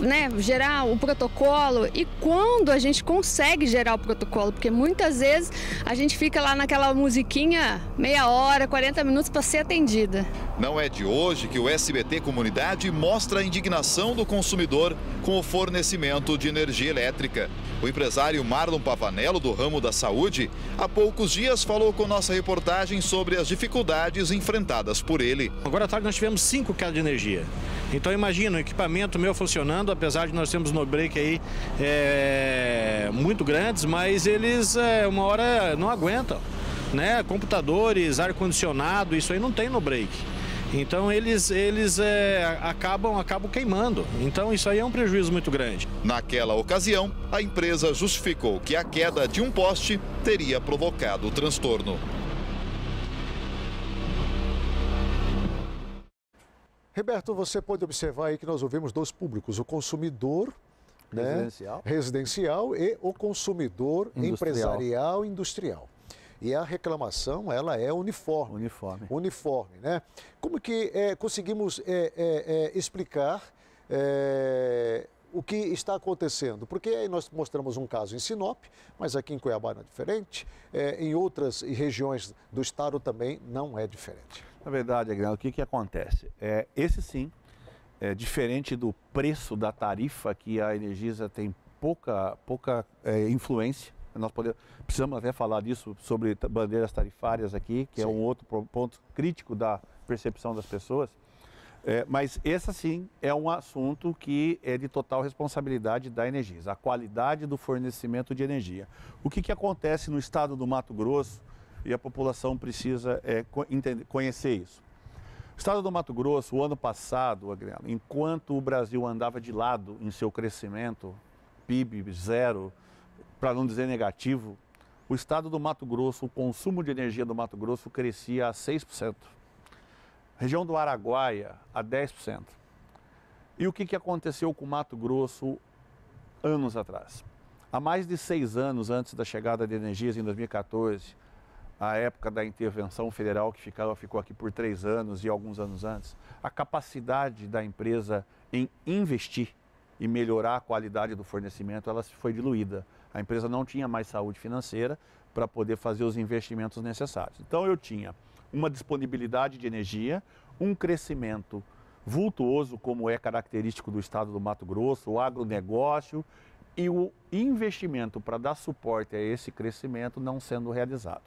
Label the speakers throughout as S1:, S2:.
S1: né, gerar o protocolo e quando a gente consegue gerar o protocolo, porque muitas vezes a gente fica lá naquela musiquinha meia hora, 40 minutos para ser atendida.
S2: Não é de hoje que o SBT Comunidade mostra a indignação do consumidor com o fornecimento de energia elétrica. O empresário Marlon Pavanello, do ramo da saúde, há poucos dias falou com nossa reportagem sobre as dificuldades enfrentadas por ele.
S3: Agora à tarde nós tivemos 5 quedas de energia. Então imagina, o equipamento meu funcionando, apesar de nós termos no break aí muito grandes, mas eles uma hora não aguentam, né? Computadores, ar-condicionado, isso aí não tem no break. Então eles acabam queimando. Então isso aí é um prejuízo muito grande.
S2: Naquela ocasião, a empresa justificou que a queda de um poste teria provocado o transtorno.
S4: Roberto, você pode observar aí que nós ouvimos dois públicos, o consumidor residencial e o consumidor empresarial industrial. E a reclamação, ela é uniforme. Uniforme, né? Como que conseguimos explicar o que está acontecendo? Porque aí nós mostramos um caso em Sinop, mas aqui em Cuiabá não é diferente. Em outras regiões do estado também não é diferente.
S5: Na verdade, Aguinaldo, o que acontece? Esse sim, diferente do preço da tarifa, que a Energisa tem pouca influência. Nós precisamos até falar disso sobre bandeiras tarifárias aqui, que é um outro ponto crítico da percepção das pessoas. Mas esse sim é um assunto que é de total responsabilidade da Energisa, a qualidade do fornecimento de energia. O que acontece no estado do Mato Grosso, e a população precisa conhecer isso. O estado do Mato Grosso, o ano passado, Adriano, enquanto o Brasil andava de lado em seu crescimento, PIB zero, para não dizer negativo, o estado do Mato Grosso, o consumo de energia do Mato Grosso crescia a 6%. Região do Araguaia, a 10%. E o que aconteceu com o Mato Grosso anos atrás? Há mais de 6 anos antes da chegada de Energisa, em 2014, a época da intervenção federal, que ficou aqui por 3 anos e alguns anos antes, a capacidade da empresa em investir e melhorar a qualidade do fornecimento, ela foi diluída. A empresa não tinha mais saúde financeira para poder fazer os investimentos necessários. Então eu tinha uma disponibilidade de energia, um crescimento vultuoso, como é característico do estado do Mato Grosso, o agronegócio, e o investimento para dar suporte a esse crescimento não sendo realizado.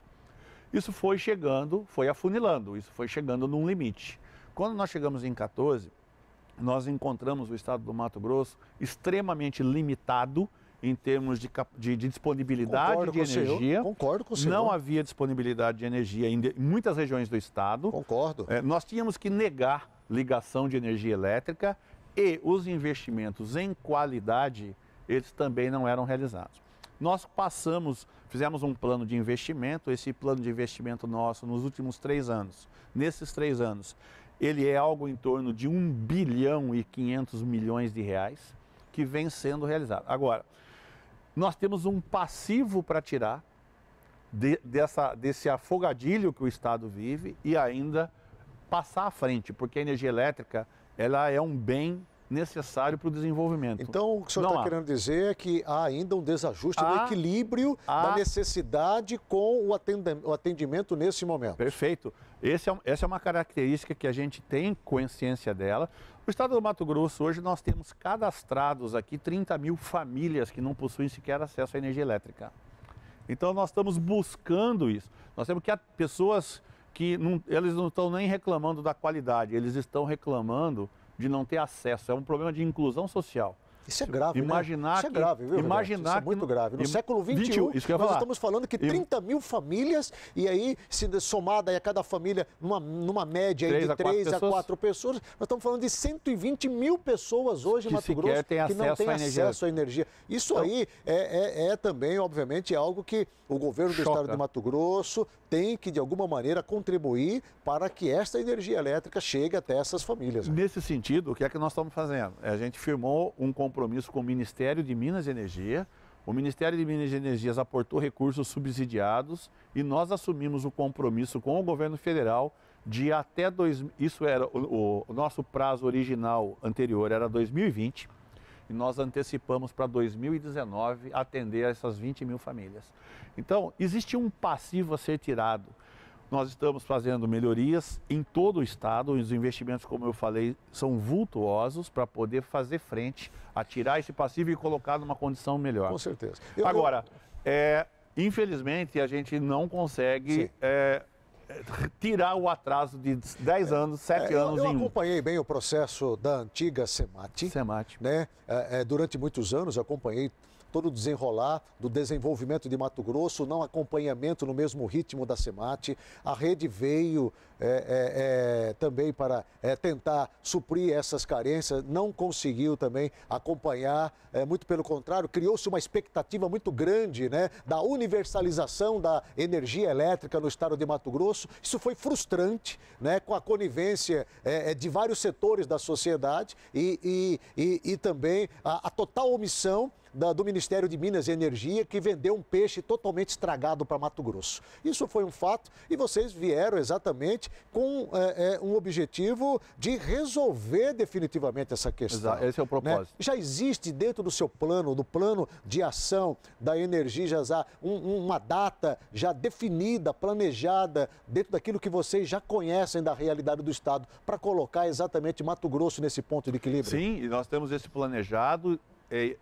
S5: Isso foi chegando, foi afunilando, isso foi chegando num limite. Quando nós chegamos em 2014, nós encontramos o estado do Mato Grosso extremamente limitado em termos de disponibilidade de energia.
S4: Concordo com o senhor.
S5: Não havia disponibilidade de energia em muitas regiões do estado.
S4: Concordo.
S5: Nós tínhamos que negar ligação de energia elétrica e os investimentos em qualidade, eles também não eram realizados. Nós fizemos um plano de investimento, esse plano de investimento nosso nos últimos 3 anos. Nesses 3 anos, ele é algo em torno de 1 bilhão e 500 milhões de reais que vem sendo realizado. Agora, nós temos um passivo para tirar desse afogadilho que o Estado vive e ainda passar à frente, porque a energia elétrica ela é um bem necessário para o desenvolvimento.
S4: Então, o que o senhor está querendo dizer é que há ainda um desajuste no equilíbrio da necessidade com o atendimento nesse momento.
S5: Perfeito. Essa é uma característica que a gente tem consciência dela. No estado do Mato Grosso, hoje nós temos cadastrados aqui 30 mil famílias que não possuem sequer acesso à energia elétrica. Então, nós estamos buscando isso. Nós temos que pessoas que eles não estão nem reclamando da qualidade, eles estão reclamando de não ter acesso. É um problema de inclusão social.
S4: Isso é grave,
S5: imaginar
S4: né? Isso é grave, viu,
S5: imaginar
S4: isso é muito grave. No século XXI, nós estamos falando que 30 mil famílias, e aí, se somada a cada família, numa média aí de 3 a 4 pessoas, nós estamos falando de 120 mil pessoas hoje em Mato Grosso que não têm acesso à energia. Isso então, aí é também, obviamente, algo que o governo do estado de Mato Grosso tem que, de alguma maneira, contribuir para que esta energia elétrica chegue até essas famílias.
S5: Nesse sentido, o que é que nós estamos fazendo? A gente firmou um compromisso com o Ministério de Minas e Energia. O Ministério de Minas e Energia aportou recursos subsidiados e nós assumimos o compromisso com o governo federal de isso era o nosso prazo original anterior, era 2020, e nós antecipamos para 2019 atender essas 20 mil famílias. Então, existe um passivo a ser tirado. Nós estamos fazendo melhorias em todo o estado, os investimentos, como eu falei, são vultuosos para poder fazer frente a tirar esse passivo e colocar numa condição melhor.
S4: Com certeza.
S5: Agora, infelizmente, a gente não consegue tirar o atraso de 10 anos, 7 anos
S4: Eu acompanhei bem o processo da antiga SEMAT. Né? Durante muitos anos eu acompanhei todo o desenrolar do desenvolvimento de Mato Grosso, não acompanhamento no mesmo ritmo da SEMAT. A rede veio também para tentar suprir essas carências, não conseguiu também acompanhar, muito pelo contrário, criou-se uma expectativa muito grande, né, da universalização da energia elétrica no estado de Mato Grosso. Isso foi frustrante, né, com a conivência de vários setores da sociedade e também a total omissão do Ministério de Minas e Energia, que vendeu um peixe totalmente estragado para Mato Grosso. Isso foi um fato e vocês vieram exatamente com um objetivo de resolver definitivamente essa questão.
S5: Exato, esse é o propósito.
S4: Né? Já existe dentro do seu plano, do plano de ação da energia, já uma data já definida, planejada, dentro daquilo que vocês já conhecem da realidade do Estado, para colocar exatamente Mato Grosso nesse ponto de equilíbrio?
S5: Sim, nós temos esse planejado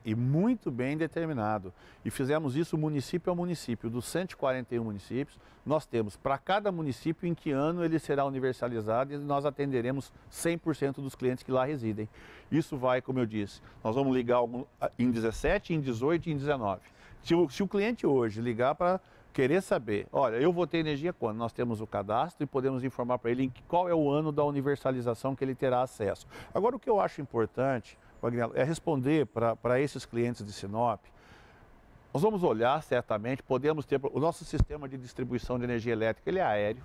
S5: e muito bem determinado. E fizemos isso município a município. Dos 141 municípios, nós temos para cada município em que ano ele será universalizado e nós atenderemos 100% dos clientes que lá residem. Isso vai, como eu disse, nós vamos ligar em 17, em 18 e em 19. Se o cliente hoje ligar para querer saber, olha, eu vou ter energia quando? Nós temos o cadastro e podemos informar para ele qual é o ano da universalização que ele terá acesso. Agora, o que eu acho importante, Magnello, é responder para esses clientes de Sinop. Nós vamos olhar certamente, podemos ter, o nosso sistema de distribuição de energia elétrica, ele é aéreo,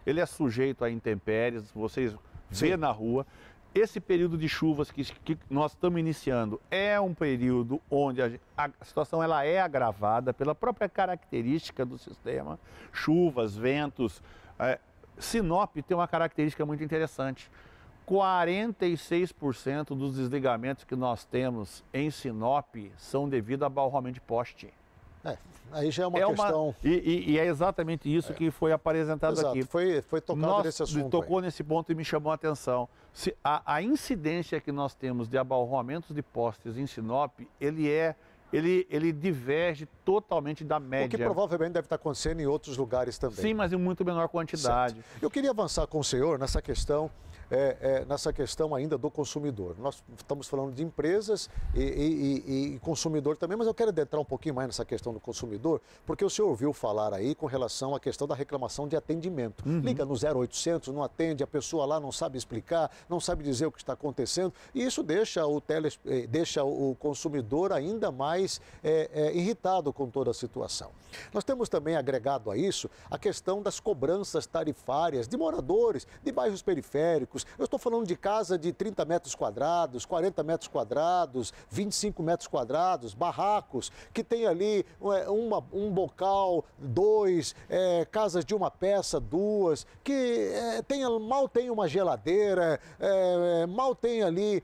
S5: ele é sujeito a intempéries, vocês vê na rua. Esse período de chuvas que nós estamos iniciando é um período onde a situação ela é agravada pela própria característica do sistema, chuvas, ventos. Sinop tem uma característica muito interessante. 46% dos desligamentos que nós temos em Sinop são devido a barroamento de poste.
S4: Aí já é uma questão...
S5: E é exatamente isso que foi apresentado.
S4: Exato.
S5: Aqui.
S4: Foi tocado nesse assunto.
S5: Tocou nesse ponto e me chamou a atenção. A incidência que nós temos de abarroamentos de postes em Sinop, ele diverge totalmente da média.
S4: O que provavelmente deve estar acontecendo em outros lugares também.
S5: Sim, mas em muito menor quantidade.
S4: Certo. Eu queria avançar com o senhor nessa questão ainda do consumidor. Nós estamos falando de empresas e consumidor também, mas eu quero adentrar um pouquinho mais nessa questão do consumidor, porque o senhor ouviu falar aí com relação à questão da reclamação de atendimento. Liga no 0800, não atende, a pessoa lá não sabe explicar, não sabe dizer o que está acontecendo, e isso deixa o consumidor ainda mais irritado com toda a situação. Nós temos também agregado a isso a questão das cobranças tarifárias de moradores de bairros periféricos. Eu estou falando de casa de 30 metros quadrados, 40 metros quadrados, 25 metros quadrados, barracos, que tem ali um bocal, 2, casas de uma peça, 2, que mal tem uma geladeira, mal tem ali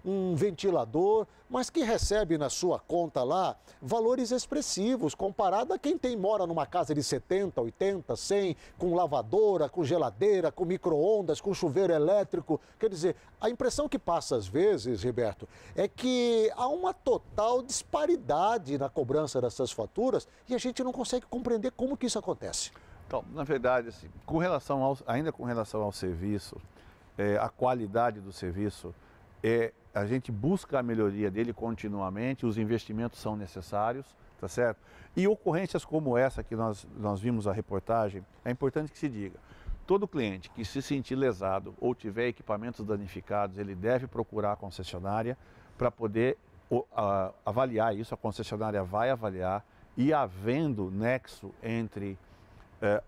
S4: um ventilador, mas que recebe na sua conta lá valores expressivos, comparado a quem mora numa casa de 70, 80, 100, com lavadora, com geladeira, com micro-ondas, com chuveiro elétrico. Quer dizer, a impressão que passa às vezes, Roberto, é que há uma total disparidade na cobrança dessas faturas e a gente não consegue compreender como que isso acontece.
S5: Então, na verdade, assim, ainda com relação ao serviço, a qualidade do serviço, a gente busca a melhoria dele continuamente, os investimentos são necessários, tá certo? E ocorrências como essa que nós vimos a reportagem, é importante que se diga, todo cliente que se sentir lesado ou tiver equipamentos danificados, ele deve procurar a concessionária para poder avaliar isso, a concessionária vai avaliar e havendo nexo entre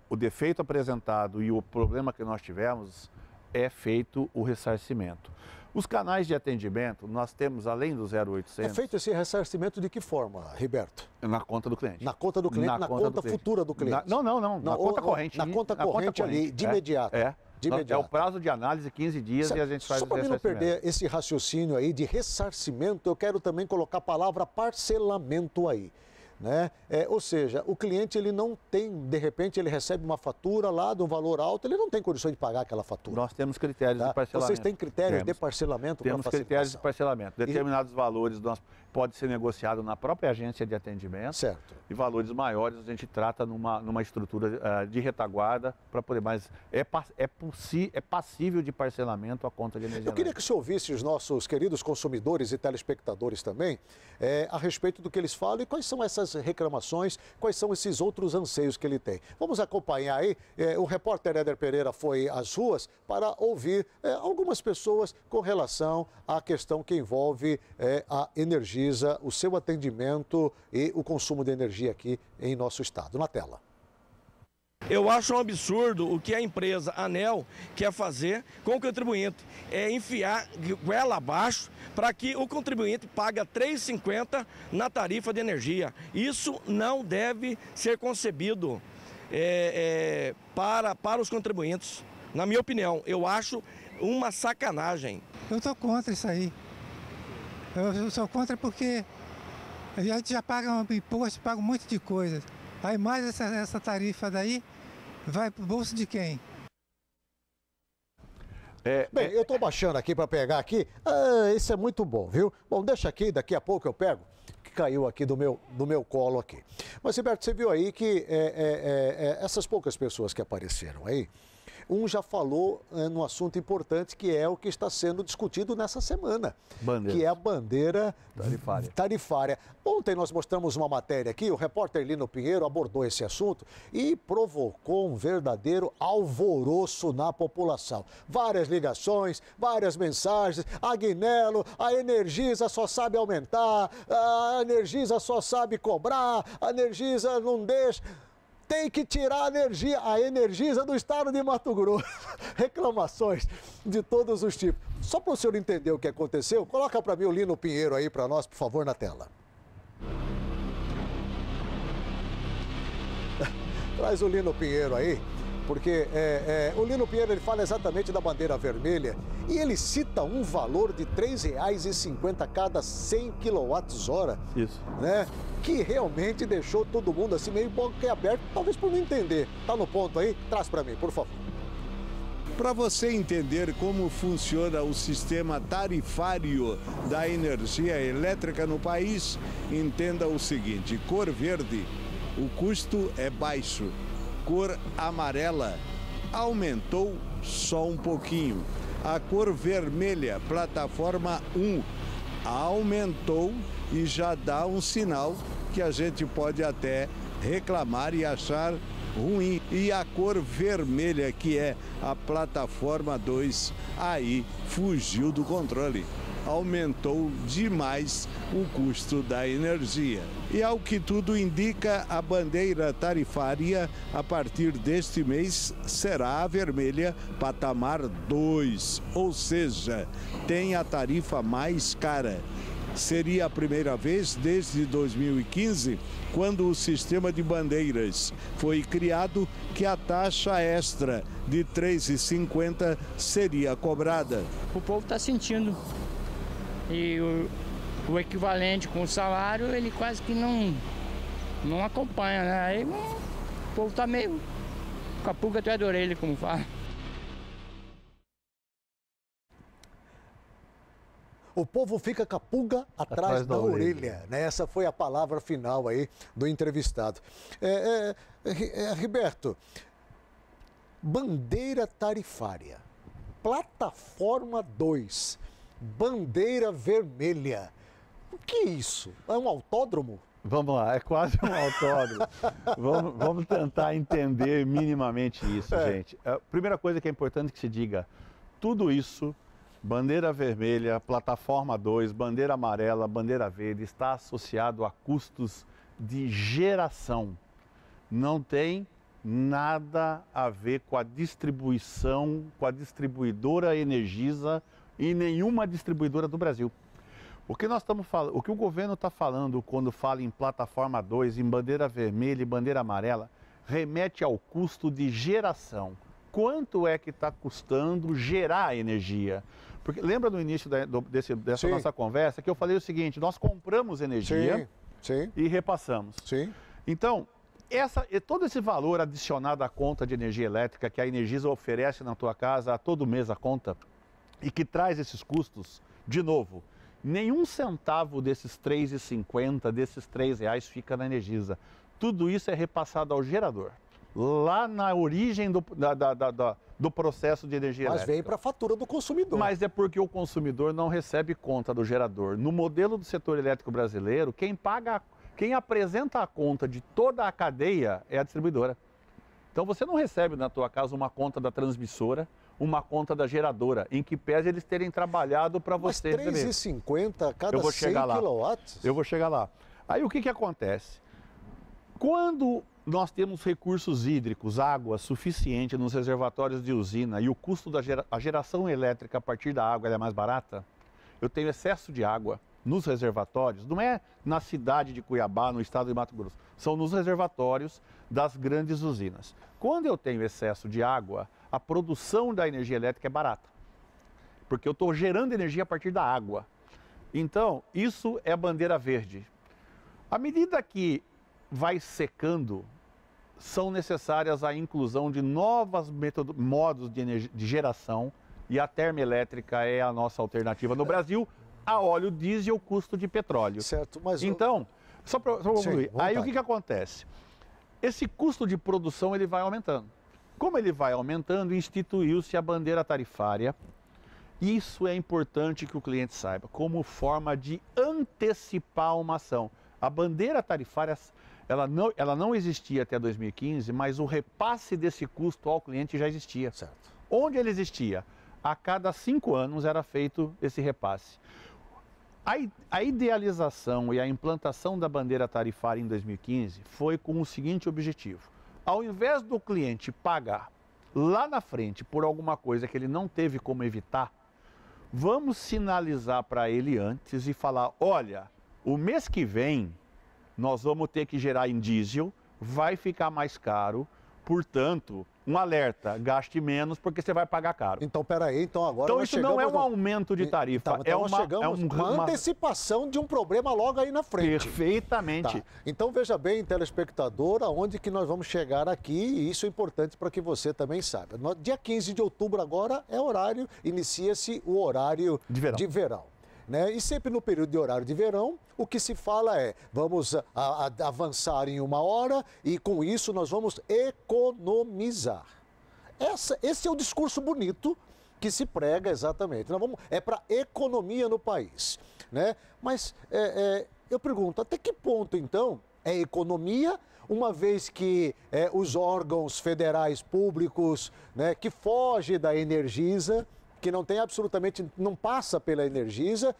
S5: o defeito apresentado e o problema que nós tivemos, é feito o ressarcimento. Os canais de atendimento, nós temos, além do 0800...
S4: É feito esse ressarcimento de que forma, Roberto?
S5: Na conta do cliente.
S4: Na conta do cliente, na conta futura do cliente?
S5: Não, na conta corrente.
S4: Na conta corrente ali, de imediato. De imediato.
S5: É o prazo de análise, 15 dias, e a gente faz o ressarcimento. Só para mim não perder esse raciocínio aí de ressarcimento, eu quero também colocar a palavra parcelamento aí. Né? Ou seja, o cliente ele não tem, de repente ele recebe uma fatura lá de um valor alto, ele não tem condições de pagar aquela fatura. Nós temos critérios de parcelamento.
S4: Vocês têm critérios de parcelamento?
S5: Temos critérios de parcelamento. Determinados valores pode ser negociado na própria agência de atendimento.
S4: Certo.
S5: E valores maiores a gente trata numa estrutura de retaguarda para poder, mas é passível de parcelamento a conta de energia.
S4: Eu queria que o senhor ouvisse os nossos queridos consumidores e telespectadores também a respeito do que eles falam e quais são essas reclamações, quais são esses outros anseios que ele tem. Vamos acompanhar aí, o repórter Éder Pereira foi às ruas para ouvir algumas pessoas com relação à questão que envolve a Energisa, o seu atendimento e o consumo de energia aqui em nosso estado. Na tela.
S6: Eu acho um absurdo o que a empresa ANEEL quer fazer com o contribuinte, é enfiar goela abaixo para que o contribuinte pague R$ 3,50 na tarifa de energia. Isso não deve ser concebido para os contribuintes. Na minha opinião, eu acho uma sacanagem.
S7: Eu estou contra isso aí. Eu sou contra porque a gente já paga um imposto, paga um monte de coisa. Aí mais essa tarifa daí vai para o bolso de quem?
S4: Bem, eu estou baixando aqui para pegar aqui. Isso é muito bom, viu? Bom, deixa aqui, daqui a pouco eu pego, que caiu aqui do meu colo aqui. Mas, Roberto, você viu aí que essas poucas pessoas que apareceram aí, um já falou num assunto importante que é o que está sendo discutido nessa semana, que é a bandeira tarifária. Ontem nós mostramos uma matéria aqui, o repórter Lino Pinheiro abordou esse assunto e provocou um verdadeiro alvoroço na população. Várias ligações, várias mensagens, Agnello, a Energisa só sabe aumentar, a Energisa só sabe cobrar, a Energisa não deixa... Tem que tirar a Energisa do estado de Mato Grosso. Reclamações de todos os tipos. Só para o senhor entender o que aconteceu, coloca para mim o Lino Pinheiro aí para nós, por favor, na tela. Traz o Lino Pinheiro aí, porque o Lino Pinheiro ele fala exatamente da bandeira vermelha e ele cita um valor de R$ 3,50 cada 100 kWh.
S5: Isso.
S4: Né? Que realmente deixou todo mundo assim meio boquiaberto, talvez por não entender. Tá no ponto aí? Traz para mim, por favor.
S8: Para você entender como funciona o sistema tarifário da energia elétrica no país, entenda o seguinte: cor verde, o custo é baixo. Cor amarela, aumentou só um pouquinho. A cor vermelha, plataforma 1, aumentou e já dá um sinal que a gente pode até reclamar e achar ruim. E a cor vermelha, que é a plataforma 2, aí fugiu do controle. Aumentou demais o custo da energia. E ao que tudo indica, a bandeira tarifária a partir deste mês será a vermelha patamar 2, ou seja, tem a tarifa mais cara. Seria a primeira vez desde 2015, quando o sistema de bandeiras foi criado, que a taxa extra de R$ 3,50 seria cobrada.
S9: O povo está sentindo. E o equivalente com o salário, ele quase que não acompanha, né? Aí o povo está meio com a pulga atrás da orelha, como fala.
S4: O povo fica com a pulga atrás da orelha, né? Essa foi a palavra final aí do entrevistado. Roberto, bandeira tarifária, plataforma 2, bandeira vermelha. O que é isso? É um autódromo?
S5: Vamos lá, é quase um autódromo. vamos tentar entender minimamente isso, gente. A primeira coisa que é importante que se diga, tudo isso, bandeira vermelha, plataforma 2, bandeira amarela, bandeira verde, está associado a custos de geração. Não tem nada a ver com a distribuição, com a distribuidora Energisa e nenhuma distribuidora do Brasil. O que nós estamos falando, o que o governo está falando quando fala em plataforma 2, em bandeira vermelha e bandeira amarela, remete ao custo de geração. quanto é que está custando gerar energia. Porque lembra no início dessa nossa conversa que eu falei o seguinte, nós compramos energia e repassamos. Então, todo esse valor adicionado à conta de energia elétrica que a Energisa oferece na tua casa a todo mês a conta e que traz esses custos, de novo, nenhum centavo desses R$ 3,50, desses R$ 3 fica na Energisa. Tudo isso é repassado ao gerador, lá na origem do processo de energia elétrica.
S4: Mas vem para a fatura do consumidor.
S5: Mas é porque o consumidor não recebe conta do gerador. No modelo do setor elétrico brasileiro, quem apresenta a conta de toda a cadeia é a distribuidora. Então você não recebe na tua casa uma conta da transmissora, uma conta da geradora, em que pese eles terem trabalhado para você receber.
S4: Mas R$ 3,50 cada 100 quilowatts?
S5: Eu vou chegar lá. Aí o que acontece? Quando nós temos recursos hídricos, água suficiente nos reservatórios de usina e o custo da geração elétrica a partir da água é mais barata, eu tenho excesso de água nos reservatórios, não é na cidade de Cuiabá, no estado de Mato Grosso, são nos reservatórios das grandes usinas. Quando eu tenho excesso de água, a produção da energia elétrica é barata, porque eu estou gerando energia a partir da água. Então, isso é a bandeira verde. À medida que vai secando, são necessárias a inclusão de novos modos de geração e a termoelétrica é a nossa alternativa no Brasil a óleo diesel, custo de petróleo.
S4: Certo, mas...
S5: Então, só para concluir, aí o que acontece? Esse custo de produção ele vai aumentando. Como ele vai aumentando, instituiu-se a bandeira tarifária. Isso é importante que o cliente saiba, como forma de antecipar uma ação. A bandeira tarifária, ela não existia até 2015, mas o repasse desse custo ao cliente já existia.
S4: Certo.
S5: Onde ele existia? A cada 5 anos era feito esse repasse. A idealização e a implantação da bandeira tarifária em 2015 foi com o seguinte objetivo. Ao invés do cliente pagar lá na frente por alguma coisa que ele não teve como evitar, vamos sinalizar para ele antes e falar, olha, o mês que vem nós vamos ter que gerar em diesel, vai ficar mais caro, portanto, um alerta, gaste menos porque você vai pagar caro.
S4: Então, peraí, agora
S5: então isso não é um aumento de tarifa,
S4: é uma antecipação de um problema logo aí na frente.
S5: Perfeitamente.
S4: Tá. Então, veja bem, telespectador, aonde que nós vamos chegar aqui, e isso é importante para que você também saiba. Dia 15 de outubro agora inicia-se o horário de verão. Né? E sempre no período de horário de verão, o que se fala é, vamos avançar em 1 hora e com isso nós vamos economizar. Esse é o discurso bonito que se prega exatamente. É para economia no país. Né? Mas eu pergunto, até que ponto então é economia, uma vez que os órgãos federais públicos, né, que fogem da Energisa, que não passa pela Energisa,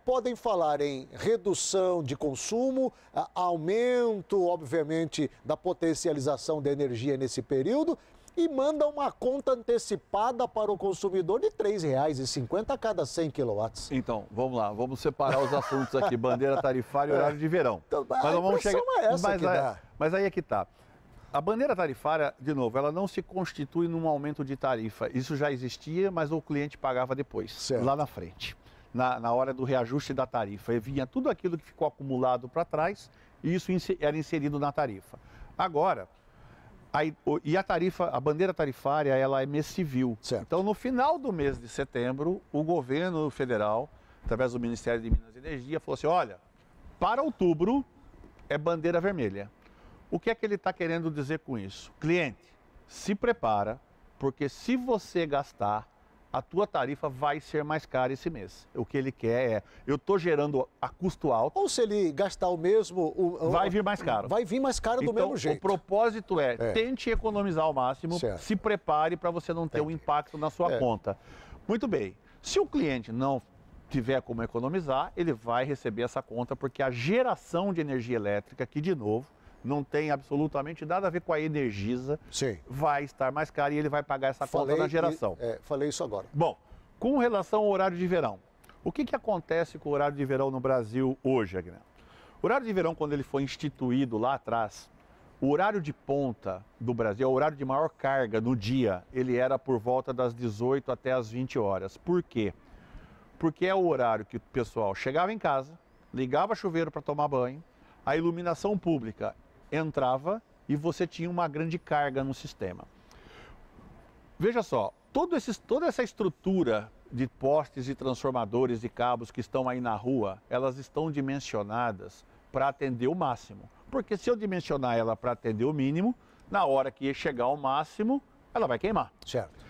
S4: podem falar em redução de consumo, aumento, obviamente, da potencialização da energia nesse período e mandam uma conta antecipada para o consumidor de R$ 3,50 a cada 100 quilowatts.
S5: Então, vamos lá, vamos separar os assuntos aqui, bandeira tarifária e horário de verão.
S4: Então,
S5: mas aí é que está. A bandeira tarifária, de novo, ela não se constitui num aumento de tarifa. Isso já existia, mas o cliente pagava depois, lá na frente, na hora do reajuste da tarifa. E vinha tudo aquilo que ficou acumulado para trás e isso era inserido na tarifa. Agora, a bandeira tarifária, ela é mês civil.
S4: Certo.
S5: Então, no final do mês de setembro, o governo federal, através do Ministério de Minas e Energia, falou assim, olha, para outubro é bandeira vermelha. O que é que ele está querendo dizer com isso? Cliente, se prepara, porque se você gastar, a tua tarifa vai ser mais cara esse mês. O que ele quer é, eu estou gerando a custo alto.
S4: Ou se ele gastar o mesmo...
S5: vai vir mais caro.
S4: Vai vir mais caro do mesmo jeito.
S5: O propósito tente economizar ao máximo, se prepare para você não ter um impacto na sua conta. Muito bem, se o cliente não tiver como economizar, ele vai receber essa conta, porque a geração de energia elétrica, que de novo, não tem absolutamente nada a ver com a Energisa, vai estar mais caro e ele vai pagar essa conta na geração.
S4: Falei isso agora.
S5: Bom, com relação ao horário de verão, o que acontece com o horário de verão no Brasil hoje, Agnaldo? O horário de verão, quando ele foi instituído lá atrás, O horário de ponta do Brasil, o horário de maior carga no dia, ele era por volta das 18 até as 20 horas. Por quê? Porque é o horário que o pessoal chegava em casa, ligava chuveiro para tomar banho, a iluminação pública entrava e você tinha uma grande carga no sistema. Veja só, toda essa estrutura de postes e transformadores e cabos que estão aí na rua, elas estão dimensionadas para atender o máximo. Porque se eu dimensionar ela para atender o mínimo, na hora que chegar ao máximo, ela vai queimar.
S4: Certo.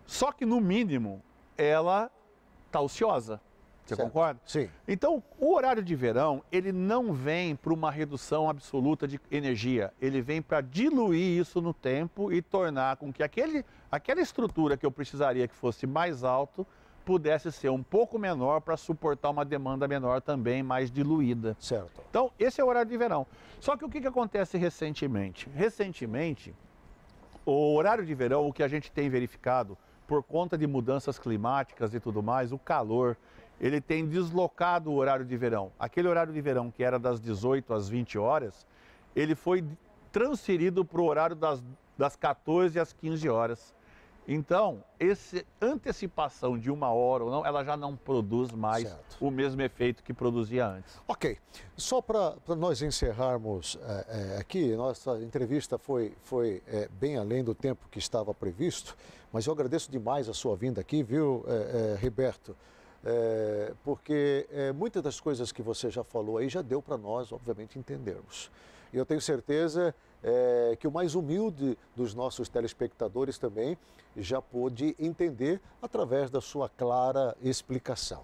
S5: Só que no mínimo, ela está ociosa. Você concorda?
S4: Sim.
S5: Então, o horário de verão, ele não vem para uma redução absoluta de energia. Ele vem para diluir isso no tempo e tornar com que aquela estrutura que eu precisaria que fosse mais alto pudesse ser um pouco menor para suportar uma demanda menor também, mais diluída.
S4: Certo.
S5: Então, esse é o horário de verão. Só que o que acontece recentemente? Recentemente, o horário de verão, o que a gente tem verificado, por conta de mudanças climáticas e tudo mais, o calor, ele tem deslocado o horário de verão. Aquele horário de verão que era das 18 às 20 horas, ele foi transferido para o horário das 14 às 15 horas. Então, essa antecipação de 1 hora ou não, ela já não produz mais o mesmo efeito que produzia antes.
S4: Ok. Só para nós encerrarmos aqui, nossa entrevista foi bem além do tempo que estava previsto, mas eu agradeço demais a sua vinda aqui, viu, Riberto? Porque muitas das coisas que você já falou aí já deu para nós, obviamente, entendermos. E eu tenho certeza que o mais humilde dos nossos telespectadores também já pôde entender através da sua clara explicação.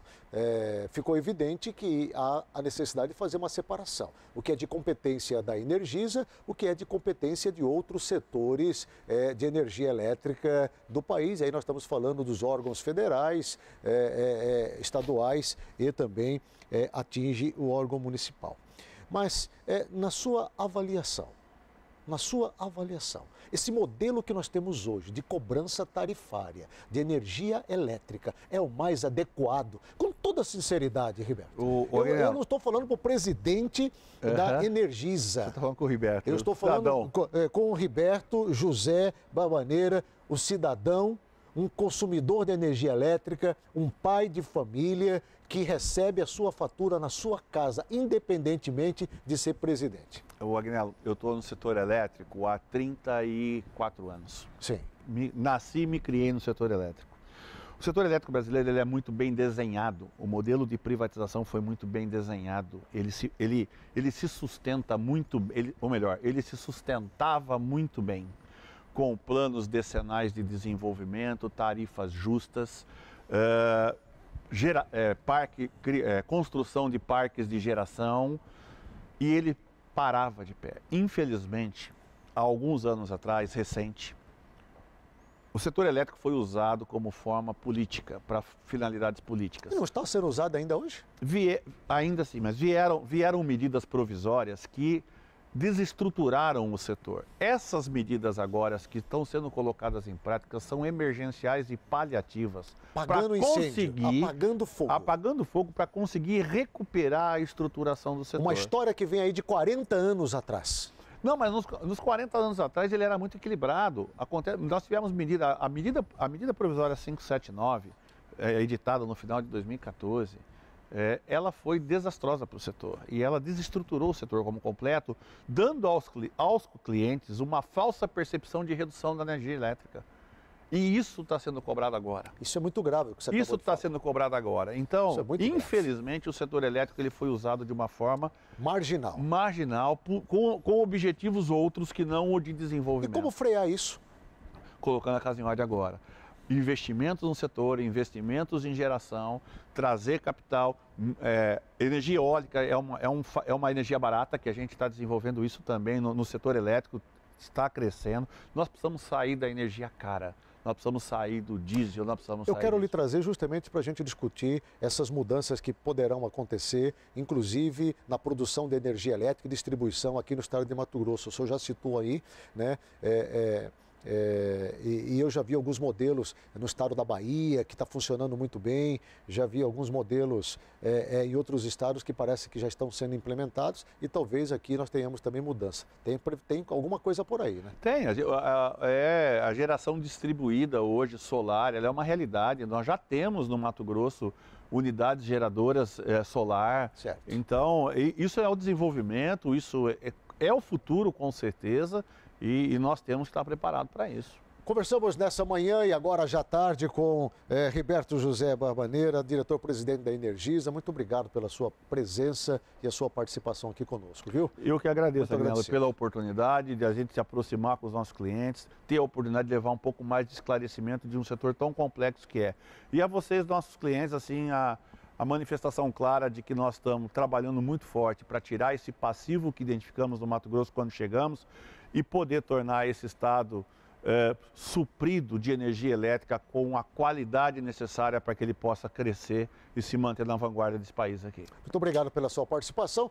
S4: Ficou evidente que há a necessidade de fazer uma separação. O que é de competência da Energisa, o que é de competência de outros setores de energia elétrica do país. Aí nós estamos falando dos órgãos federais, estaduais e também atinge o órgão municipal. Mas na sua avaliação, esse modelo que nós temos hoje de cobrança tarifária, de energia elétrica, é o mais adequado? Com toda sinceridade, Riberto. Eu não estou falando para o presidente da Energisa.
S5: Você está falando com o Riberto.
S4: Eu estou falando com o Riberto José Barbaneira, o cidadão, um consumidor de energia elétrica, um pai de família que recebe a sua fatura na sua casa, independentemente de ser presidente.
S5: Agnello, eu estou no setor elétrico há 34 anos.
S4: Sim.
S5: Nasci e me criei no setor elétrico. O setor elétrico brasileiro ele é muito bem desenhado, o modelo de privatização foi muito bem desenhado, ele se sustenta muito, ele se sustentava muito bem, com planos decenais de desenvolvimento, tarifas justas, construção de parques de geração, e ele parava de pé. Infelizmente, há alguns anos atrás, recente, o setor elétrico foi usado como forma política, para finalidades políticas.
S4: E não está sendo usado ainda hoje?
S5: Ainda sim, mas vieram medidas provisórias que desestruturaram o setor. Essas medidas agora que estão sendo colocadas em prática são emergenciais e paliativas para conseguir apagando fogo para conseguir recuperar a estruturação do setor.
S4: Uma história que vem aí de 40 anos atrás.
S5: Não, mas nos 40 anos atrás ele era muito equilibrado. Nós tivemos a medida provisória 579, editada no final de 2014, ela foi desastrosa para o setor e ela desestruturou o setor como completo, dando aos clientes uma falsa percepção de redução da energia elétrica. E isso está sendo cobrado agora.
S4: Isso é muito grave o que você acabou de falar.
S5: Isso está sendo cobrado agora. Então, infelizmente, o setor elétrico ele foi usado de uma forma marginal com objetivos outros que não o de desenvolvimento.
S4: E como frear isso?
S5: Colocando a casa em ordem agora. Investimentos no setor, investimentos em geração, trazer capital, energia eólica é uma energia barata, que a gente está desenvolvendo isso também no setor elétrico, está crescendo. Nós precisamos sair da energia cara, nós precisamos sair do diesel, nós precisamos sair
S4: Eu quero lhe trazer justamente para a gente discutir essas mudanças que poderão acontecer, inclusive na produção de energia elétrica e distribuição aqui no estado de Mato Grosso. O senhor já citou aí, né, E eu já vi alguns modelos no estado da Bahia, que está funcionando muito bem, já vi alguns modelos em outros estados que parece que já estão sendo implementados e talvez aqui nós tenhamos também mudança. Tem alguma coisa por aí, né?
S5: Tem, a geração distribuída hoje, solar, ela é uma realidade. Nós já temos no Mato Grosso unidades geradoras solar.
S4: Certo.
S5: Então, isso é o desenvolvimento, isso é o futuro com certeza. E nós temos que estar preparados para isso.
S4: Conversamos nessa manhã e agora já tarde com Riberto José Barbaneira, diretor-presidente da Energisa. Muito obrigado pela sua presença e a sua participação aqui conosco, viu?
S5: Eu que agradeço, Agnaldo, pela oportunidade de a gente se aproximar com os nossos clientes, ter a oportunidade de levar um pouco mais de esclarecimento de um setor tão complexo que é. E a vocês, nossos clientes, assim, a manifestação clara de que nós estamos trabalhando muito forte para tirar esse passivo que identificamos no Mato Grosso quando chegamos e poder tornar esse estado suprido de energia elétrica com a qualidade necessária para que ele possa crescer e se manter na vanguarda desse país aqui.
S4: Muito obrigado pela sua participação.